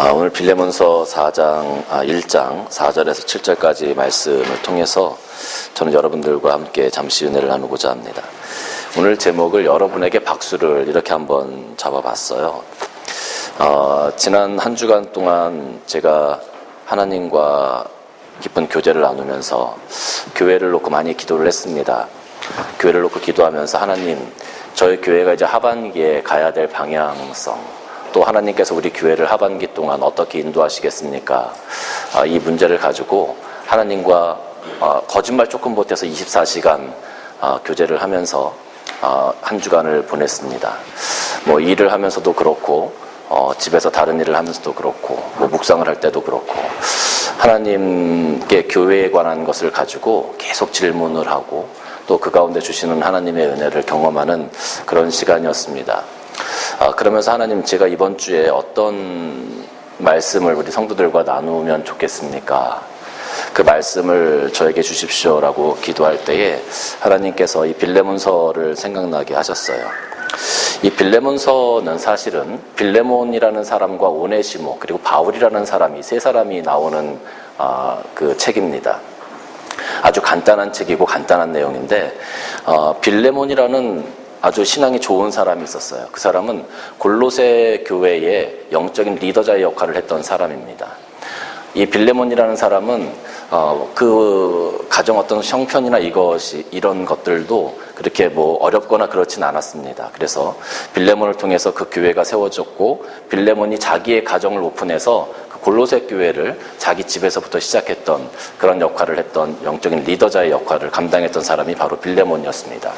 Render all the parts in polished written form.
오늘 빌레몬서 1장 4절에서 7절까지 말씀을 통해서 저는 여러분들과 함께 잠시 은혜를 나누고자 합니다. 오늘 제목을 여러분에게 박수를 이렇게 한번 잡아봤어요. 지난 한 주간 동안 제가 하나님과 깊은 교제를 나누면서 교회를 놓고 많이 기도를 했습니다. 교회를 놓고 기도하면서 하나님, 저희 교회가 이제 하반기에 가야 될 방향성, 또 하나님께서 우리 교회를 하반기 동안 어떻게 인도하시겠습니까? 이 문제를 가지고 하나님과 거짓말 조금 못해서 24시간 교제를 하면서 한 주간을 보냈습니다. 일을 하면서도 그렇고 집에서 다른 일을 하면서도 그렇고 묵상을 할 때도 그렇고 하나님께 교회에 관한 것을 가지고 계속 질문을 하고 또 그 가운데 주시는 하나님의 은혜를 경험하는 그런 시간이었습니다. 그러면서 하나님, 제가 이번 주에 어떤 말씀을 우리 성도들과 나누면 좋겠습니까? 그 말씀을 저에게 주십시오라고 기도할 때에 하나님께서 이 빌레몬서를 생각나게 하셨어요. 이 빌레몬서는 사실은 빌레몬이라는 사람과 오네시모 그리고 바울이라는 사람이 세 사람이 나오는 그 책입니다. 아주 간단한 책이고 간단한 내용인데 빌레몬이라는 아주 신앙이 좋은 사람이 있었어요. 그 사람은 골로새 교회의 영적인 리더자의 역할을 했던 사람입니다. 이 빌레몬이라는 사람은 그 가정 어떤 형편이나 이런 것들도 그렇게 어렵거나 그렇진 않았습니다. 그래서 빌레몬을 통해서 그 교회가 세워졌고, 빌레몬이 자기의 가정을 오픈해서 그 골로새 교회를 자기 집에서부터 시작했던 그런 역할을 했던 영적인 리더자의 역할을 감당했던 사람이 바로 빌레몬이었습니다.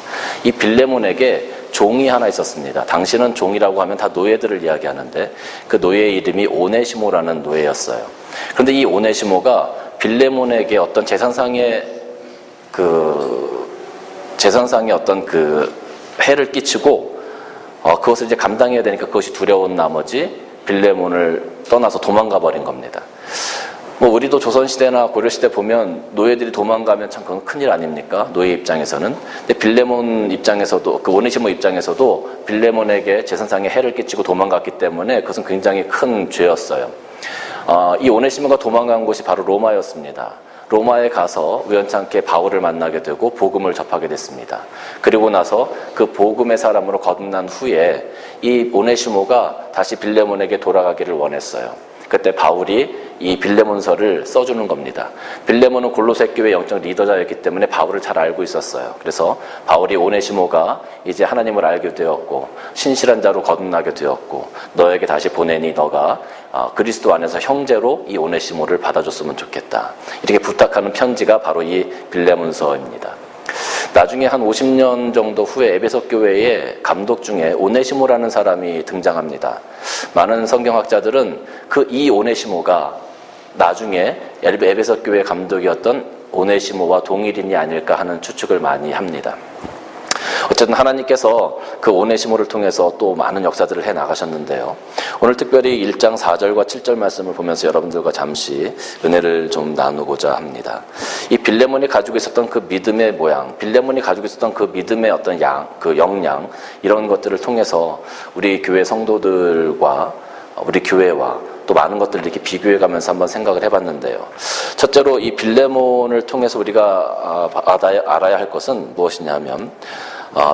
이 빌레몬에게 종이 하나 있었습니다. 당시는 종이라고 하면 다 노예들을 이야기하는데 그 노예의 이름이 오네시모라는 노예였어요. 그런데 이 오네시모가 빌레몬에게 어떤 재산상의 어떤 해를 끼치고 그것을 이제 감당해야 되니까 그것이 두려운 나머지 빌레몬을 떠나서 도망가 버린 겁니다. 우리도 조선시대나 고려시대 보면 노예들이 도망가면 참 그건 큰일 아닙니까? 노예 입장에서는. 근데 빌레몬 입장에서도, 그 오네시모 입장에서도 빌레몬에게 재산상의 해를 끼치고 도망갔기 때문에 그것은 굉장히 큰 죄였어요. 이 오네시모가 도망간 곳이 바로 로마였습니다. 로마에 가서 우연찮게 바울을 만나게 되고 복음을 접하게 됐습니다. 그리고 나서 그 복음의 사람으로 거듭난 후에 이 오네시모가 다시 빌레몬에게 돌아가기를 원했어요. 그때 바울이 이 빌레몬서를 써주는 겁니다. 빌레몬은 골로새 교회 영적 리더자였기 때문에 바울을 잘 알고 있었어요. 그래서 바울이 오네시모가 이제 하나님을 알게 되었고 신실한 자로 거듭나게 되었고 너에게 다시 보내니 너가 그리스도 안에서 형제로 이 오네시모를 받아줬으면 좋겠다, 이렇게 부탁하는 편지가 바로 이 빌레몬서입니다. 나중에 한 50년 정도 후에 에베소 교회의 감독 중에 오네시모라는 사람이 등장합니다. 많은 성경학자들은 이 오네시모가 나중에 에베소 교회 감독이었던 오네시모와 동일인이 아닐까 하는 추측을 많이 합니다. 어쨌든 하나님께서 그 오네시모를 통해서 또 많은 역사들을 해나가셨는데요. 오늘 특별히 1장 4절과 7절 말씀을 보면서 여러분들과 잠시 은혜를 좀 나누고자 합니다. 이 빌레몬이 가지고 있었던 그 믿음의 모양, 빌레몬이 가지고 있었던 그 믿음의 어떤 역량, 이런 것들을 통해서 우리 교회 성도들과 우리 교회와 또 많은 것들을 이렇게 비교해가면서 한번 생각을 해봤는데요. 첫째로 이 빌레몬을 통해서 우리가 알아야 할 것은 무엇이냐면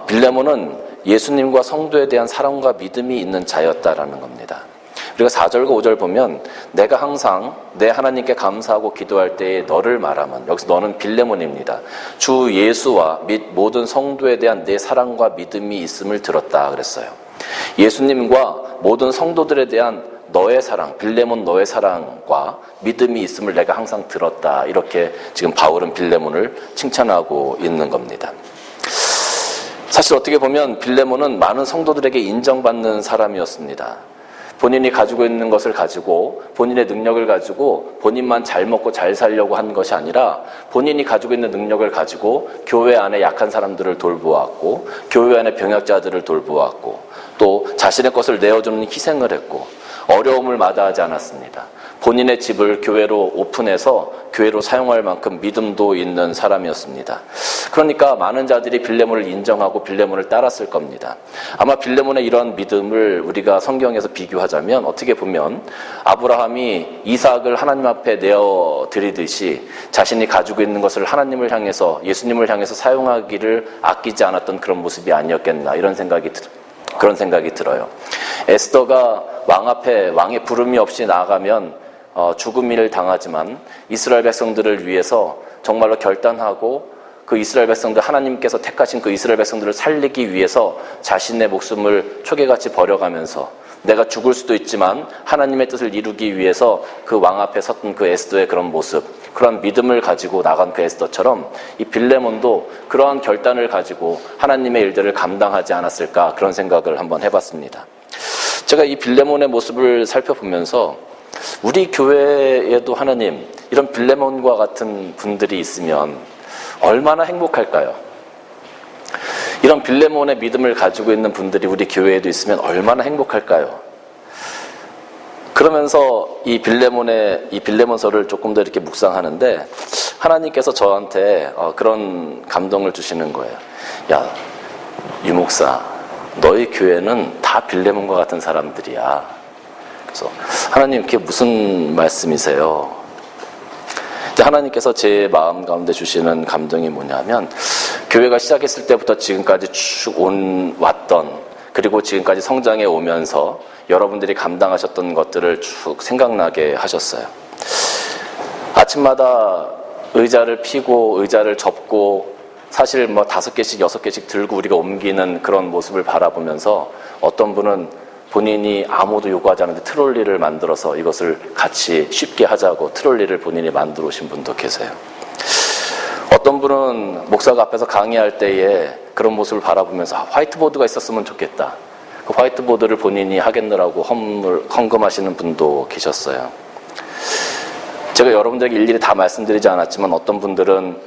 빌레몬은 예수님과 성도에 대한 사랑과 믿음이 있는 자였다라는 겁니다. 우리가 4절과 5절 보면 내가 항상 내 하나님께 감사하고 기도할 때에 너를 말하면, 여기서 너는 빌레몬입니다. 주 예수와 및 모든 성도에 대한 내 사랑과 믿음이 있음을 들었다 그랬어요. 예수님과 모든 성도들에 대한 너의 사랑, 빌레몬 너의 사랑과 믿음이 있음을 내가 항상 들었다, 이렇게 지금 바울은 빌레몬을 칭찬하고 있는 겁니다. 사실 어떻게 보면 빌레몬은 많은 성도들에게 인정받는 사람이었습니다. 본인이 가지고 있는 것을 가지고, 본인의 능력을 가지고 본인만 잘 먹고 잘 살려고 한 것이 아니라 본인이 가지고 있는 능력을 가지고 교회 안에 약한 사람들을 돌보았고, 교회 안에 병약자들을 돌보았고, 또 자신의 것을 내어주는 희생을 했고, 어려움을 마다하지 않았습니다. 본인의 집을 교회로 오픈해서 교회로 사용할 만큼 믿음도 있는 사람이었습니다. 그러니까 많은 자들이 빌레몬을 인정하고 빌레몬을 따랐을 겁니다. 아마 빌레몬의 이런 믿음을 우리가 성경에서 비교하자면 어떻게 보면 아브라함이 이삭을 하나님 앞에 내어드리듯이 자신이 가지고 있는 것을 하나님을 향해서 예수님을 향해서 사용하기를 아끼지 않았던 그런 모습이 아니었겠나 그런 생각이 들어요. 에스더가 왕 앞에 왕의 부름이 없이 나아가면 죽음을 당하지만 이스라엘 백성들을 위해서 정말로 결단하고 그 이스라엘 백성들, 하나님께서 택하신 그 이스라엘 백성들을 살리기 위해서 자신의 목숨을 초계같이 버려가면서 내가 죽을 수도 있지만 하나님의 뜻을 이루기 위해서 그 왕 앞에 섰던 그 에스더의 그런 모습, 그런 믿음을 가지고 나간 그 에스더처럼 이 빌레몬도 그러한 결단을 가지고 하나님의 일들을 감당하지 않았을까, 그런 생각을 한번 해봤습니다. 제가 이 빌레몬의 모습을 살펴보면서 우리 교회에도 하나님 이런 빌레몬과 같은 분들이 있으면 얼마나 행복할까요? 이런 빌레몬의 믿음을 가지고 있는 분들이 우리 교회에도 있으면 얼마나 행복할까요? 그러면서 이 빌레몬서를 조금 더 이렇게 묵상하는데 하나님께서 저한테 그런 감동을 주시는 거예요. 야, 유 목사, 너희 교회는 다 빌레몬과 같은 사람들이야. 그래서 하나님, 그게 무슨 말씀이세요? 하나님께서 제 마음 가운데 주시는 감동이 뭐냐면, 교회가 시작했을 때부터 지금까지 쭉 왔던, 그리고 지금까지 성장해 오면서 여러분들이 감당하셨던 것들을 쭉 생각나게 하셨어요. 아침마다 의자를 펴고 의자를 접고 사실 5개씩 6개씩 들고 우리가 옮기는 그런 모습을 바라보면서 어떤 분은 본인이 아무도 요구하지 않는데 트롤리를 만들어서 이것을 같이 쉽게 하자고 트롤리를 본인이 만들어 오신 분도 계세요. 어떤 분은 목사가 앞에서 강의할 때에 그런 모습을 바라보면서 화이트보드가 있었으면 좋겠다. 그 화이트보드를 본인이 하겠느라고 헌금하시는 분도 계셨어요. 제가 여러분들에게 일일이 다 말씀드리지 않았지만 어떤 분들은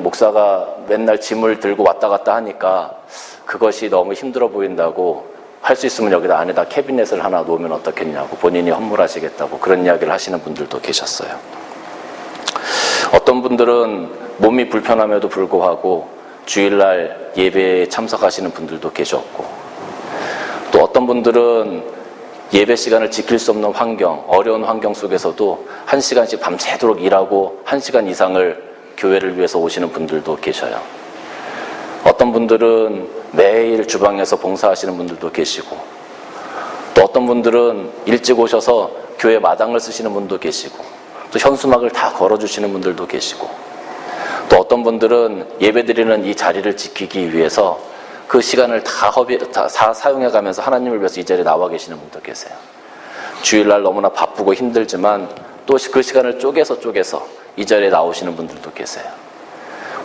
목사가 맨날 짐을 들고 왔다 갔다 하니까 그것이 너무 힘들어 보인다고 할 수 있으면 여기다 안에다 캐비넷을 하나 놓으면 어떻겠냐고 본인이 헌물하시겠다고 그런 이야기를 하시는 분들도 계셨어요. 어떤 분들은 몸이 불편함에도 불구하고 주일날 예배에 참석하시는 분들도 계셨고, 또 어떤 분들은 예배 시간을 지킬 수 없는 환경, 어려운 환경 속에서도 1시간씩 밤새도록 일하고 1시간 이상을 교회를 위해서 오시는 분들도 계셔요. 어떤 분들은 매일 주방에서 봉사하시는 분들도 계시고, 또 어떤 분들은 일찍 오셔서 교회 마당을 쓰시는 분도 계시고, 또 현수막을 다 걸어주시는 분들도 계시고, 또 어떤 분들은 예배드리는 이 자리를 지키기 위해서 그 시간을 다 사용해가면서 하나님을 위해서 이 자리에 나와 계시는 분도 계세요. 주일날 너무나 바쁘고 힘들지만 또 그 시간을 쪼개서 이 자리에 나오시는 분들도 계세요.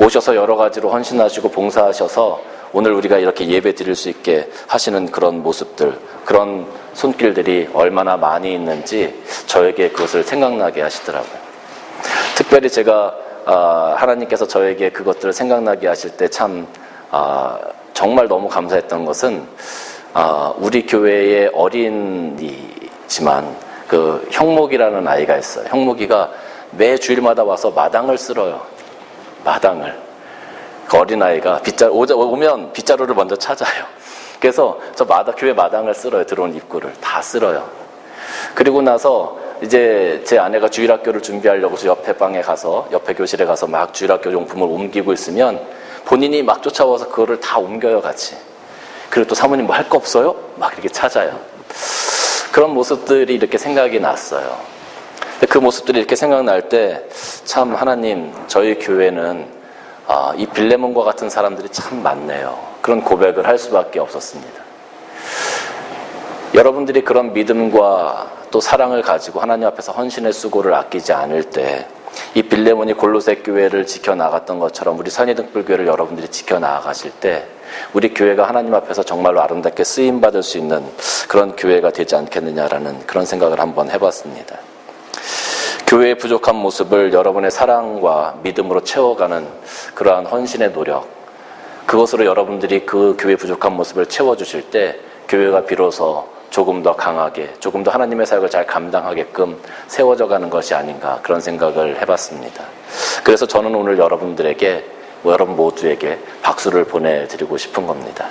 오셔서 여러 가지로 헌신하시고 봉사하셔서 오늘 우리가 이렇게 예배 드릴 수 있게 하시는 그런 모습들, 그런 손길들이 얼마나 많이 있는지 저에게 그것을 생각나게 하시더라고요. 특별히 제가 하나님께서 저에게 그것들을 생각나게 하실 때 참 정말 너무 감사했던 것은 우리 교회의 어린이지만 그 형목이라는 아이가 있어요. 형목이가 매 주일마다 와서 마당을 쓸어요. 마당을. 그 어린아이가 오면 빗자루를 먼저 찾아요. 그래서 교회 마당을 쓸어요. 들어온 입구를 다 쓸어요. 그리고 나서 이제 제 아내가 주일학교를 준비하려고 저 옆에 교실에 가서 막 주일학교 용품을 옮기고 있으면 본인이 막 쫓아와서 그거를 다 옮겨요, 같이. 그리고 또 사모님 뭐 할 거 없어요? 막 이렇게 찾아요. 그런 모습들이 이렇게 생각이 났어요. 근데 그 모습들이 이렇게 생각날 때 참 하나님, 저희 교회는 이 빌레몬과 같은 사람들이 참 많네요. 그런 고백을 할 수밖에 없었습니다. 여러분들이 그런 믿음과 또 사랑을 가지고 하나님 앞에서 헌신의 수고를 아끼지 않을 때 이 빌레몬이 골로새 교회를 지켜나갔던 것처럼 우리 선의등불교회를 여러분들이 지켜나가실 때 우리 교회가 하나님 앞에서 정말로 아름답게 쓰임받을 수 있는 그런 교회가 되지 않겠느냐라는 그런 생각을 한번 해봤습니다. 교회의 부족한 모습을 여러분의 사랑과 믿음으로 채워가는 그러한 헌신의 노력, 그것으로 여러분들이 그 교회의 부족한 모습을 채워주실 때 교회가 비로소 조금 더 강하게, 조금 더 하나님의 사역을 잘 감당하게끔 세워져 가는 것이 아닌가, 그런 생각을 해봤습니다. 그래서 저는 오늘 여러분들에게, 여러분 모두에게 박수를 보내드리고 싶은 겁니다.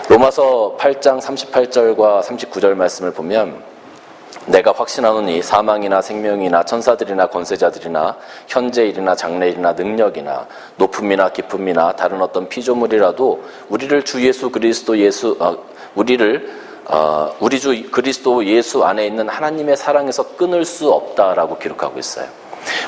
로마서 8장 38절과 39절 말씀을 보면, 내가 확신하노니 사망이나 생명이나 천사들이나 권세자들이나 현재일이나 장래일이나 능력이나 높음이나 깊음이나 다른 어떤 피조물이라도 우리를 주 예수 그리스도 우리 주 그리스도 예수 안에 있는 하나님의 사랑에서 끊을 수 없다라고 기록하고 있어요.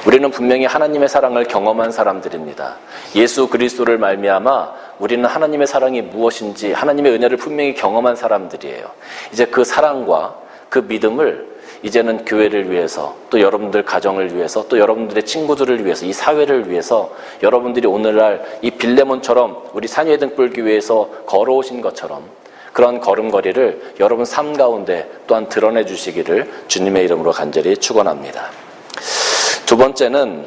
우리는 분명히 하나님의 사랑을 경험한 사람들입니다. 예수 그리스도를 말미암아 우리는 하나님의 사랑이 무엇인지, 하나님의 은혜를 분명히 경험한 사람들이에요. 이제 그 사랑과 그 믿음을 이제는 교회를 위해서, 또 여러분들 가정을 위해서, 또 여러분들의 친구들을 위해서, 이 사회를 위해서, 여러분들이 오늘날 이 빌레몬처럼 우리 산위의 등불교회에서 걸어오신 것처럼 그런 걸음걸이를 여러분 삶 가운데 또한 드러내 주시기를 주님의 이름으로 간절히 축원합니다. 두 번째는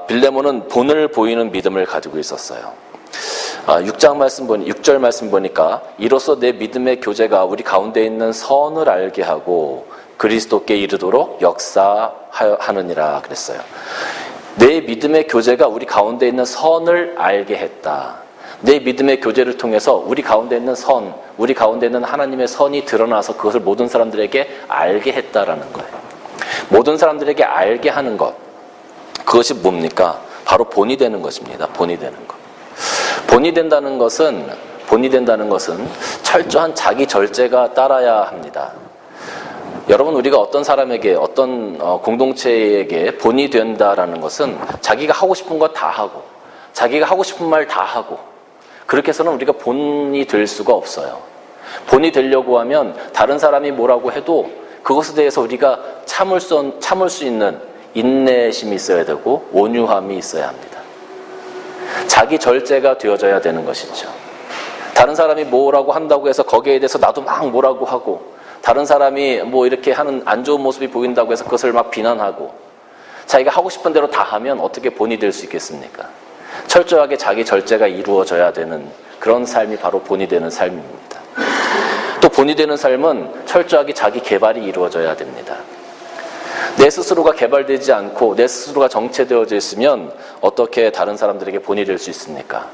빌레몬은 본을 보이는 믿음을 가지고 있었어요. 6절 말씀 보니까 이로써 내 믿음의 교제가 우리 가운데 있는 선을 알게 하고 그리스도께 이르도록 역사하느니라 그랬어요. 내 믿음의 교제가 우리 가운데 있는 선을 알게 했다. 내 믿음의 교제를 통해서 우리 가운데 있는 선, 우리 가운데 있는 하나님의 선이 드러나서 그것을 모든 사람들에게 알게 했다라는 거예요. 모든 사람들에게 알게 하는 것, 그것이 뭡니까? 바로 본이 되는 것입니다. 본이 되는 것. 본이 된다는 것은 철저한 자기 절제가 따라야 합니다. 여러분, 우리가 어떤 사람에게, 어떤 공동체에게 본이 된다라는 것은 자기가 하고 싶은 거 다 하고, 자기가 하고 싶은 말 다 하고, 그렇게 해서는 우리가 본이 될 수가 없어요. 본이 되려고 하면 다른 사람이 뭐라고 해도 그것에 대해서 우리가 참을 수 있는 인내심이 있어야 되고 온유함이 있어야 합니다. 자기 절제가 되어져야 되는 것이죠. 다른 사람이 뭐라고 한다고 해서 거기에 대해서 나도 막 뭐라고 하고, 다른 사람이 뭐 이렇게 하는 안 좋은 모습이 보인다고 해서 그것을 막 비난하고, 자기가 하고 싶은 대로 다 하면 어떻게 본이 될 수 있겠습니까? 철저하게 자기 절제가 이루어져야 되는 그런 삶이 바로 본이 되는 삶입니다. 또 본이 되는 삶은 철저하게 자기 개발이 이루어져야 됩니다. 내 스스로가 개발되지 않고 내 스스로가 정체되어져 있으면 어떻게 다른 사람들에게 본이 될 수 있습니까?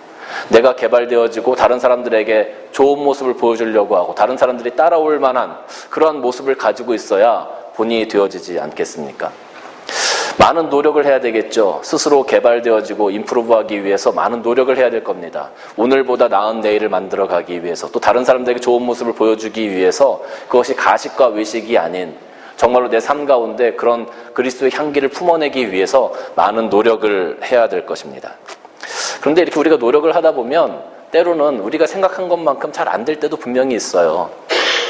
내가 개발되어지고 다른 사람들에게 좋은 모습을 보여주려고 하고 다른 사람들이 따라올 만한 그러한 모습을 가지고 있어야 본이 되어지지 않겠습니까? 많은 노력을 해야 되겠죠. 스스로 개발되어지고 임프루브하기 위해서 많은 노력을 해야 될 겁니다. 오늘보다 나은 내일을 만들어가기 위해서, 또 다른 사람들에게 좋은 모습을 보여주기 위해서, 그것이 가식과 외식이 아닌 정말로 내 삶 가운데 그런 그리스도의 향기를 품어내기 위해서 많은 노력을 해야 될 것입니다. 그런데 이렇게 우리가 노력을 하다 보면 때로는 우리가 생각한 것만큼 잘 안 될 때도 분명히 있어요.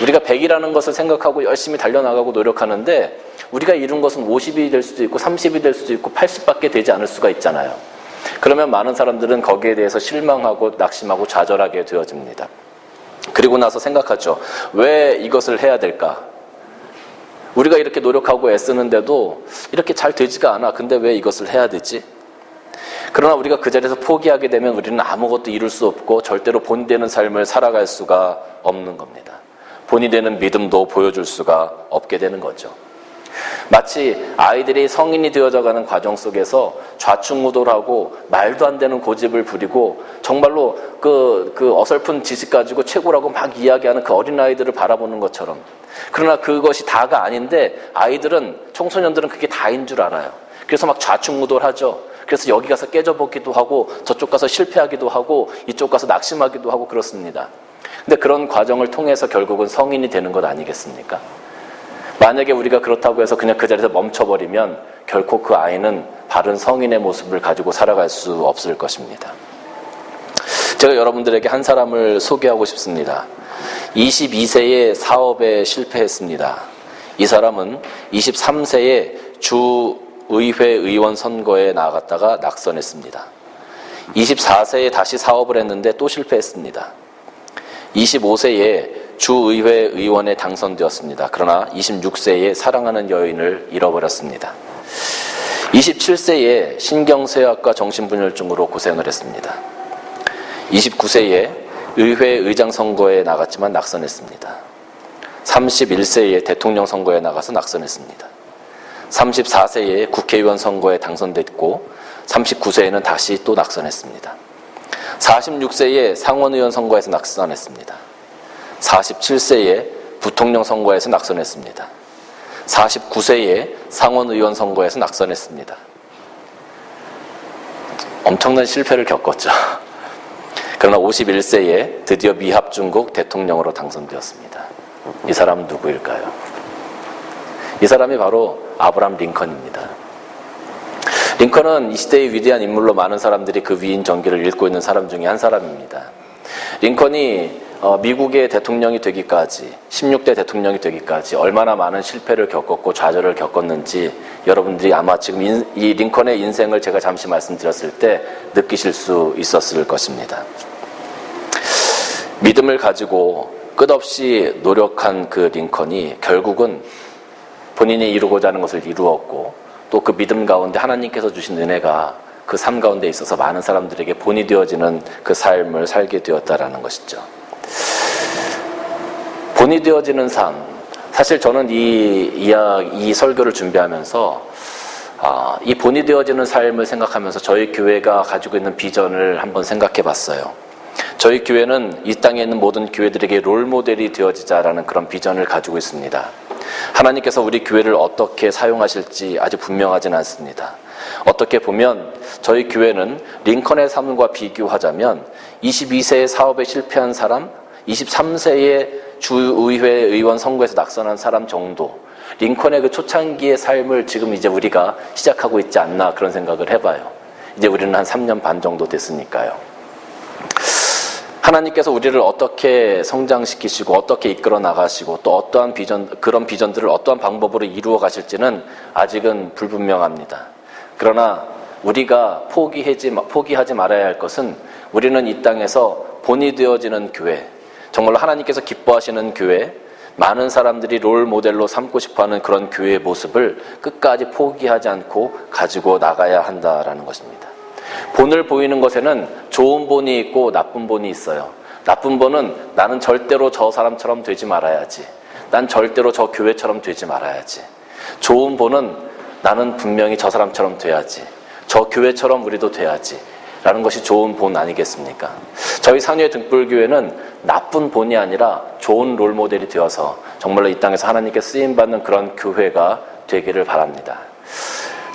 우리가 100이라는 것을 생각하고 열심히 달려나가고 노력하는데 우리가 이룬 것은 50이 될 수도 있고 30이 될 수도 있고 80밖에 되지 않을 수가 있잖아요. 그러면 많은 사람들은 거기에 대해서 실망하고 낙심하고 좌절하게 되어집니다. 그리고 나서 생각하죠. 왜 이것을 해야 될까? 우리가 이렇게 노력하고 애쓰는데도 이렇게 잘 되지가 않아. 근데 왜 이것을 해야 되지? 그러나 우리가 그 자리에서 포기하게 되면 우리는 아무것도 이룰 수 없고 절대로 본이 되는 삶을 살아갈 수가 없는 겁니다. 본이 되는 믿음도 보여줄 수가 없게 되는 거죠. 마치 아이들이 성인이 되어져가는 과정 속에서 좌충우돌하고 말도 안 되는 고집을 부리고 정말로 그 어설픈 지식 가지고 최고라고 막 이야기하는 그 어린아이들을 바라보는 것처럼, 그러나 그것이 다가 아닌데 아이들은, 청소년들은 그게 다인 줄 알아요. 그래서 막 좌충우돌하죠. 그래서 여기 가서 깨져보기도 하고 저쪽 가서 실패하기도 하고 이쪽 가서 낙심하기도 하고 그렇습니다. 근데 그런 과정을 통해서 결국은 성인이 되는 것 아니겠습니까? 만약에 우리가 그렇다고 해서 그냥 그 자리에서 멈춰버리면 결코 그 아이는 바른 성인의 모습을 가지고 살아갈 수 없을 것입니다. 제가 여러분들에게 한 사람을 소개하고 싶습니다. 22세에 사업에 실패했습니다. 이 사람은 23세에 주의회 의원 선거에 나갔다가 낙선했습니다. 24세에 다시 사업을 했는데 또 실패했습니다. 25세에 주의회 의원에 당선되었습니다. 그러나 26세에 사랑하는 여인을 잃어버렸습니다. 27세에 신경쇠약과 정신분열증으로 고생을 했습니다. 29세에 의회 의장 선거에 나갔지만 낙선했습니다. 31세에 대통령 선거에 나가서 낙선했습니다. 34세에 국회의원 선거에 당선됐고 39세에는 다시 또 낙선했습니다. 46세에 상원의원 선거에서 낙선했습니다. 47세에 부통령 선거에서 낙선했습니다. 49세에 상원의원 선거에서 낙선했습니다. 엄청난 실패를 겪었죠. 그러나 51세에 드디어 미합중국 대통령으로 당선되었습니다. 이 사람은 누구일까요? 이 사람이 바로 아브라함 링컨입니다. 링컨은 이 시대의 위대한 인물로 많은 사람들이 그 위인 전기를 읽고 있는 사람 중에 한 사람입니다. 링컨이 미국의 대통령이 되기까지, 16대 대통령이 되기까지 얼마나 많은 실패를 겪었고 좌절을 겪었는지 여러분들이 아마 지금 이 링컨의 인생을 제가 잠시 말씀드렸을 때 느끼실 수 있었을 것입니다. 믿음을 가지고 끝없이 노력한 그 링컨이 결국은 본인이 이루고자 하는 것을 이루었고 또 그 믿음 가운데 하나님께서 주신 은혜가 그 삶 가운데 있어서 많은 사람들에게 본이 되어지는 그 삶을 살게 되었다라는 것이죠. 본이 되어지는 삶. 사실 저는 이 설교를 준비하면서 이 본이 되어지는 삶을 생각하면서 저희 교회가 가지고 있는 비전을 한번 생각해 봤어요. 저희 교회는 이 땅에 있는 모든 교회들에게 롤모델이 되어지자라는 그런 비전을 가지고 있습니다. 하나님께서 우리 교회를 어떻게 사용하실지 아직 분명하진 않습니다. 어떻게 보면 저희 교회는 링컨의 삶과 비교하자면 22세에 사업에 실패한 사람, 23세에 주의회 의원 선거에서 낙선한 사람 정도, 링컨의 그 초창기의 삶을 지금 이제 우리가 시작하고 있지 않나 그런 생각을 해봐요. 이제 우리는 한 3년 반 정도 됐으니까요. 하나님께서 우리를 어떻게 성장시키시고 어떻게 이끌어 나가시고 또 어떠한 그런 비전들을 어떠한 방법으로 이루어 가실지는 아직은 불분명합니다. 그러나 우리가 포기하지 말아야 할 것은 우리는 이 땅에서 본이 되어지는 교회, 정말로 하나님께서 기뻐하시는 교회, 많은 사람들이 롤 모델로 삼고 싶어하는 그런 교회의 모습을 끝까지 포기하지 않고 가지고 나가야 한다라는 것입니다. 본을 보이는 것에는 좋은 본이 있고 나쁜 본이 있어요. 나쁜 본은 나는 절대로 저 사람처럼 되지 말아야지. 난 절대로 저 교회처럼 되지 말아야지. 좋은 본은 나는 분명히 저 사람처럼 돼야지. 저 교회처럼 우리도 돼야지. 라는 것이 좋은 본 아니겠습니까? 저희 상류의 등불교회는 나쁜 본이 아니라 좋은 롤모델이 되어서 정말로 이 땅에서 하나님께 쓰임받는 그런 교회가 되기를 바랍니다.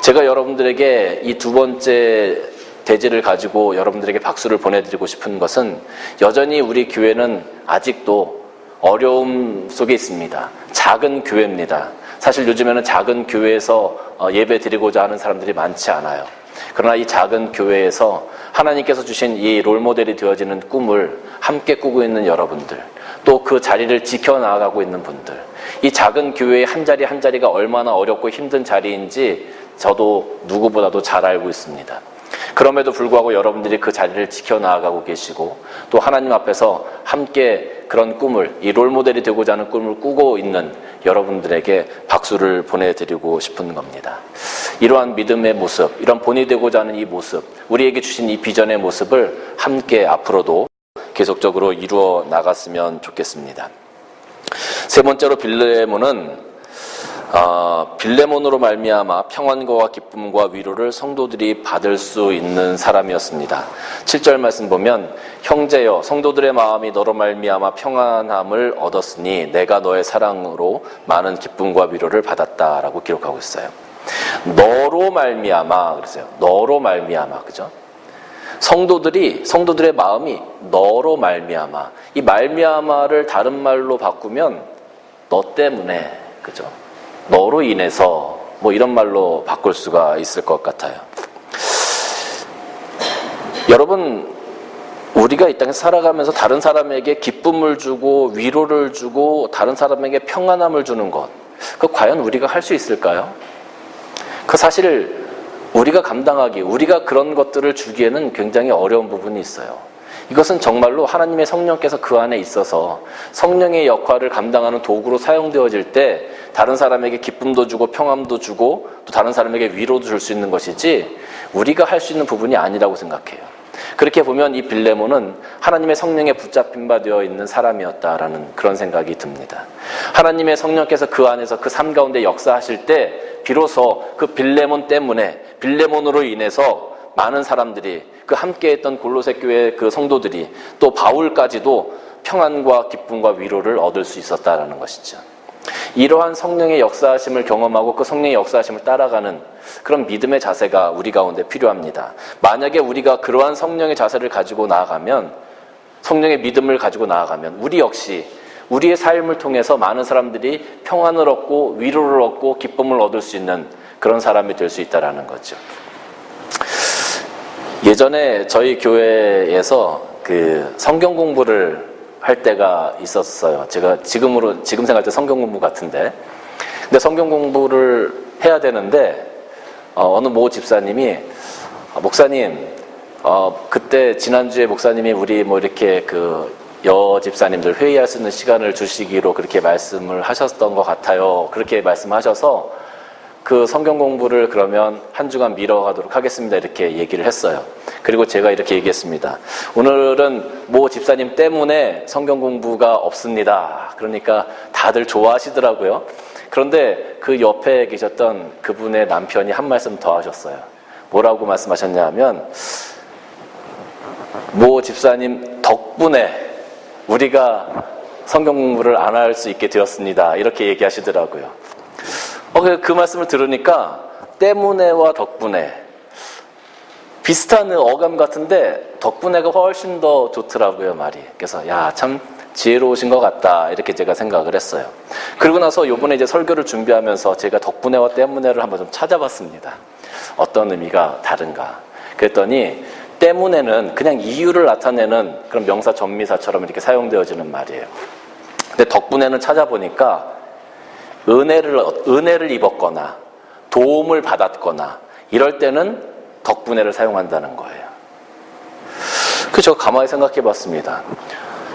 제가 여러분들에게 이 두 번째 대지를 가지고 여러분들에게 박수를 보내드리고 싶은 것은 여전히 우리 교회는 아직도 어려움 속에 있습니다. 작은 교회입니다. 사실 요즘에는 작은 교회에서 예배 드리고자 하는 사람들이 많지 않아요. 그러나 이 작은 교회에서 하나님께서 주신 이 롤모델이 되어지는 꿈을 함께 꾸고 있는 여러분들, 또 그 자리를 지켜나가고 있는 분들, 이 작은 교회의 한 자리 한 자리가 얼마나 어렵고 힘든 자리인지 저도 누구보다도 잘 알고 있습니다. 그럼에도 불구하고 여러분들이 그 자리를 지켜나가고 계시고 또 하나님 앞에서 함께 그런 꿈을, 이 롤모델이 되고자 하는 꿈을 꾸고 있는 여러분들에게 박수를 보내드리고 싶은 겁니다. 이러한 믿음의 모습, 이런 본이 되고자 하는 이 모습, 우리에게 주신 이 비전의 모습을 함께 앞으로도 계속적으로 이루어 나갔으면 좋겠습니다. 세 번째로 빌레몬은 빌레몬으로 말미암아 평안과 기쁨과 위로를 성도들이 받을 수 있는 사람이었습니다. 7절 말씀 보면 형제여 성도들의 마음이 너로 말미암아 평안함을 얻었으니 내가 너의 사랑으로 많은 기쁨과 위로를 받았다라고 기록하고 있어요. 너로 말미암아 그랬어요. 너로 말미암아, 그죠? 성도들의 마음이 너로 말미암아. 이 말미암아를 다른 말로 바꾸면 너 때문에, 그죠? 너로 인해서 뭐 이런 말로 바꿀 수가 있을 것 같아요. 여러분, 우리가 이 땅에서 살아가면서 다른 사람에게 기쁨을 주고 위로를 주고 다른 사람에게 평안함을 주는 것, 그 과연 우리가 할 수 있을까요? 그 사실 우리가 우리가 그런 것들을 주기에는 굉장히 어려운 부분이 있어요. 이것은 정말로 하나님의 성령께서 그 안에 있어서 성령의 역할을 감당하는 도구로 사용되어질 때 다른 사람에게 기쁨도 주고 평안도 주고 또 다른 사람에게 위로도 줄 수 있는 것이지 우리가 할 수 있는 부분이 아니라고 생각해요. 그렇게 보면 이 빌레몬은 하나님의 성령에 붙잡힌 바 되어 있는 사람이었다라는 그런 생각이 듭니다. 하나님의 성령께서 그 안에서 그 삶 가운데 역사하실 때 비로소 그 빌레몬 때문에, 빌레몬으로 인해서 많은 사람들이, 그 함께했던 골로새 교회 그 성도들이, 또 바울까지도 평안과 기쁨과 위로를 얻을 수 있었다라는 것이죠. 이러한 성령의 역사하심을 경험하고 그 성령의 역사하심을 따라가는 그런 믿음의 자세가 우리 가운데 필요합니다. 만약에 우리가 그러한 성령의 자세를 가지고 나아가면, 성령의 믿음을 가지고 나아가면 우리 역시 우리의 삶을 통해서 많은 사람들이 평안을 얻고 위로를 얻고 기쁨을 얻을 수 있는 그런 사람이 될 수 있다는 거죠. 예전에 저희 교회에서 그 성경 공부를 할 때가 있었어요. 제가 지금 생각할 때 성경 공부 같은데, 근데 성경 공부를 해야 되는데 어느 모 집사님이, 목사님, 그때 지난주에 목사님이 우리 뭐 이렇게 그 집사님들 회의할 수 있는 시간을 주시기로 그렇게 말씀을 하셨던 것 같아요. 그렇게 말씀하셔서 그 성경 공부를 그러면 한 주간 미뤄가도록 하겠습니다. 이렇게 얘기를 했어요. 그리고 제가 이렇게 얘기했습니다. 오늘은 모 집사님 때문에 성경 공부가 없습니다. 그러니까 다들 좋아하시더라고요. 그런데 그 옆에 계셨던 그분의 남편이 한 말씀 더 하셨어요. 뭐라고 말씀하셨냐면, 모 집사님 덕분에 우리가 성경 공부를 안 할 수 있게 되었습니다. 이렇게 얘기하시더라고요. 그 말씀을 들으니까 때문에와 덕분에 비슷한 어감 같은데 덕분에가 훨씬 더 좋더라고요, 말이. 그래서 참 지혜로우신 것 같다, 이렇게 제가 생각을 했어요. 그리고 나서 요번에 이제 설교를 준비하면서 제가 덕분에와 때문에를 한번 좀 찾아봤습니다. 어떤 의미가 다른가. 그랬더니 때문에는 그냥 이유를 나타내는 그런 명사 전미사처럼 이렇게 사용되어지는 말이에요. 근데 덕분에는 찾아보니까 은혜를 입었거나 도움을 받았거나 이럴 때는 덕분에를 사용한다는 거예요. 그래서 제가 가만히 생각해 봤습니다.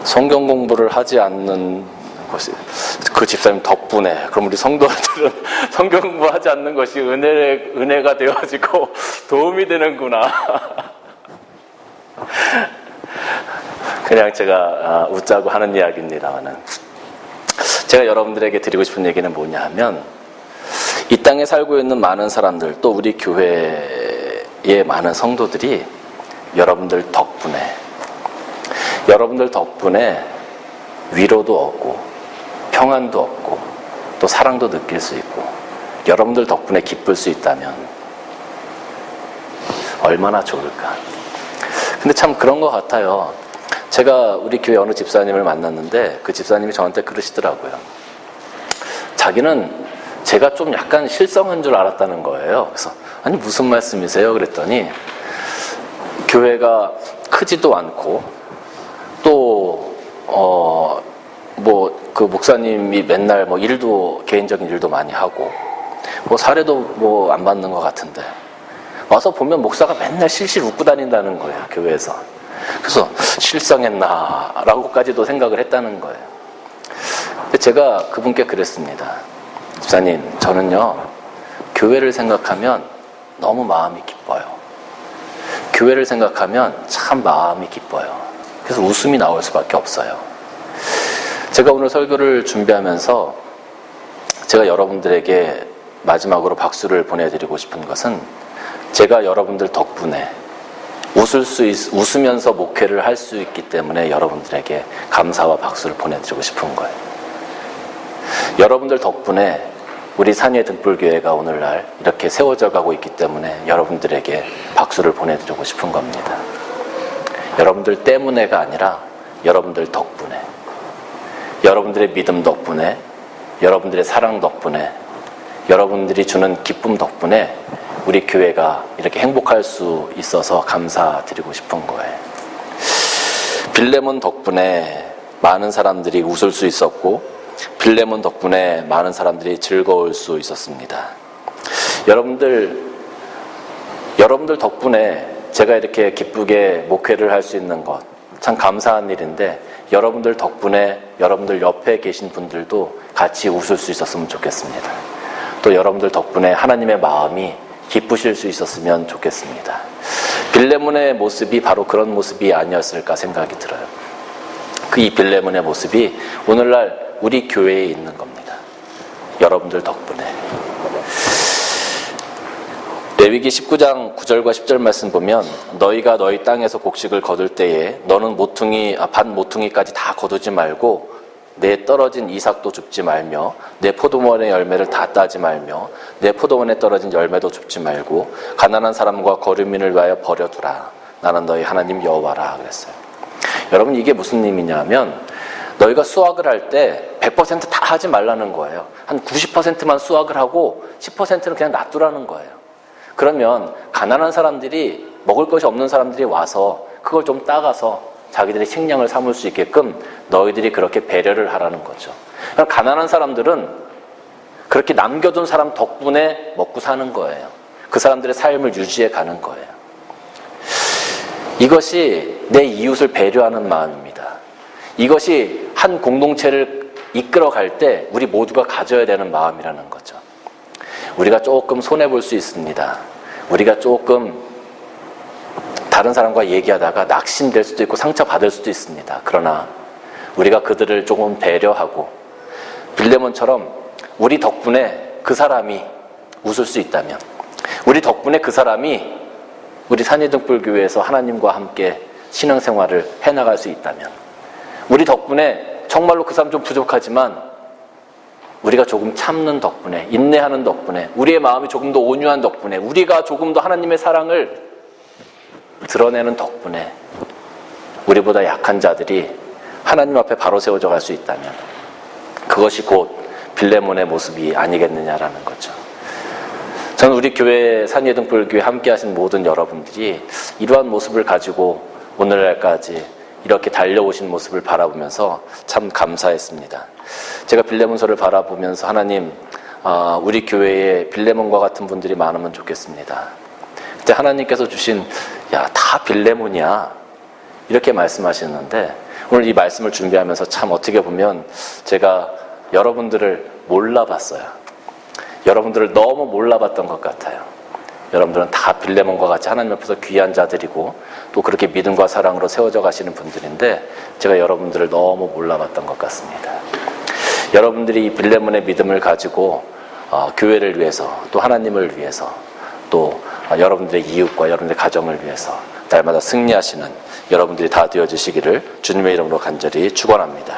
성경 공부를 하지 않는 것이 그 집사님 덕분에, 그럼 우리 성도들은 성경 공부하지 않는 것이 은혜가 되어지고 도움이 되는구나. 그냥 제가 웃자고 하는 이야기입니다만은, 제가 여러분들에게 드리고 싶은 얘기는 뭐냐 하면, 이 땅에 살고 있는 많은 사람들, 또 우리 교회의 많은 성도들이 여러분들 덕분에 위로도 얻고 평안도 얻고 또 사랑도 느낄 수 있고 여러분들 덕분에 기쁠 수 있다면 얼마나 좋을까. 근데 참 그런 것 같아요. 제가 우리 교회 어느 집사님을 만났는데 그 집사님이 저한테 그러시더라고요. 자기는 제가 좀 약간 실성한 줄 알았다는 거예요. 그래서 아니 무슨 말씀이세요? 그랬더니 교회가 크지도 않고 또 그 목사님이 맨날 뭐 개인적인 일도 많이 하고 뭐 사례도 뭐 안 받는 것 같은데 와서 보면 목사가 맨날 실실 웃고 다닌다는 거예요, 교회에서. 그래서 실성했나 라고까지도 생각을 했다는 거예요. 근데 제가 그분께 그랬습니다. 집사님, 저는요 교회를 생각하면 너무 마음이 기뻐요. 교회를 생각하면 참 마음이 기뻐요. 그래서 웃음이 나올 수밖에 없어요. 제가 오늘 설교를 준비하면서 제가 여러분들에게 마지막으로 박수를 보내드리고 싶은 것은, 제가 여러분들 덕분에 웃으면서 목회를 할 수 있기 때문에 여러분들에게 감사와 박수를 보내드리고 싶은 거예요. 여러분들 덕분에 우리 산위의 등불교회가 오늘날 이렇게 세워져 가고 있기 때문에 여러분들에게 박수를 보내드리고 싶은 겁니다. 여러분들 때문에가 아니라 여러분들 덕분에, 여러분들의 믿음 덕분에, 여러분들의 사랑 덕분에, 여러분들이 주는 기쁨 덕분에 우리 교회가 이렇게 행복할 수 있어서 감사드리고 싶은 거예요. 빌레몬 덕분에 많은 사람들이 웃을 수 있었고, 빌레몬 덕분에 많은 사람들이 즐거울 수 있었습니다. 여러분들 덕분에 제가 이렇게 기쁘게 목회를 할 수 있는 것 참 감사한 일인데, 여러분들 덕분에 여러분들 옆에 계신 분들도 같이 웃을 수 있었으면 좋겠습니다. 또 여러분들 덕분에 하나님의 마음이 기쁘실 수 있었으면 좋겠습니다. 빌레몬의 모습이 바로 그런 모습이 아니었을까 생각이 들어요. 이 빌레몬의 모습이 오늘날 우리 교회에 있는 겁니다. 여러분들 덕분에. 레위기 19장 9절과 10절 말씀 보면 너희가 너희 땅에서 곡식을 거둘 때에 너는 반 모퉁이까지 다 거두지 말고 내 떨어진 이삭도 줍지 말며 내 포도원의 열매를 다 따지 말며 내 포도원에 떨어진 열매도 줍지 말고 가난한 사람과 거류민을 위하여 버려두라. 나는 너희 하나님 여호와라 그랬어요. 여러분 이게 무슨 의미냐면 너희가 수확을 할 때 100% 다 하지 말라는 거예요. 한 90%만 수확을 하고 10%는 그냥 놔두라는 거예요. 그러면 가난한 사람들이 먹을 것이 없는 사람들이 와서 그걸 좀 따가서 자기들의 식량을 삼을 수 있게끔 너희들이 그렇게 배려를 하라는 거죠. 그러니까 가난한 사람들은 그렇게 남겨둔 사람 덕분에 먹고 사는 거예요. 그 사람들의 삶을 유지해 가는 거예요. 이것이 내 이웃을 배려하는 마음입니다. 이것이 한 공동체를 이끌어갈 때 우리 모두가 가져야 되는 마음이라는 거죠. 우리가 조금 손해볼 수 있습니다. 우리가 조금 다른 사람과 얘기하다가 낙심될 수도 있고 상처받을 수도 있습니다. 그러나 우리가 그들을 조금 배려하고 빌레몬처럼 우리 덕분에 그 사람이 웃을 수 있다면, 우리 덕분에 그 사람이 우리 산이등불교회에서 하나님과 함께 신앙생활을 해나갈 수 있다면, 우리 덕분에 정말로 그 사람 좀 부족하지만 우리가 조금 참는 덕분에, 인내하는 덕분에, 우리의 마음이 조금 더 온유한 덕분에, 우리가 조금 더 하나님의 사랑을 드러내는 덕분에 우리보다 약한 자들이 하나님 앞에 바로 세워져 갈 수 있다면 그것이 곧 빌레몬의 모습이 아니겠느냐라는 거죠. 저는 우리 교회 산이등불교회 함께 하신 모든 여러분들이 이러한 모습을 가지고 오늘날까지 이렇게 달려오신 모습을 바라보면서 참 감사했습니다. 제가 빌레몬서를 바라보면서 하나님, 우리 교회에 빌레몬과 같은 분들이 많으면 좋겠습니다. 그때 하나님께서 주신 다 빌레몬이야 이렇게 말씀하시는데, 오늘 이 말씀을 준비하면서 참 어떻게 보면 제가 여러분들을 몰라봤어요. 여러분들을 너무 몰라봤던 것 같아요. 여러분들은 다 빌레몬과 같이 하나님 앞에서 귀한 자들이고 또 그렇게 믿음과 사랑으로 세워져 가시는 분들인데 제가 여러분들을 너무 몰라봤던 것 같습니다. 여러분들이 이 빌레몬의 믿음을 가지고 교회를 위해서, 또 하나님을 위해서, 또 여러분들의 이웃과 여러분들의 가정을 위해서 날마다 승리하시는 여러분들이 다 되어주시기를 주님의 이름으로 간절히 축원합니다.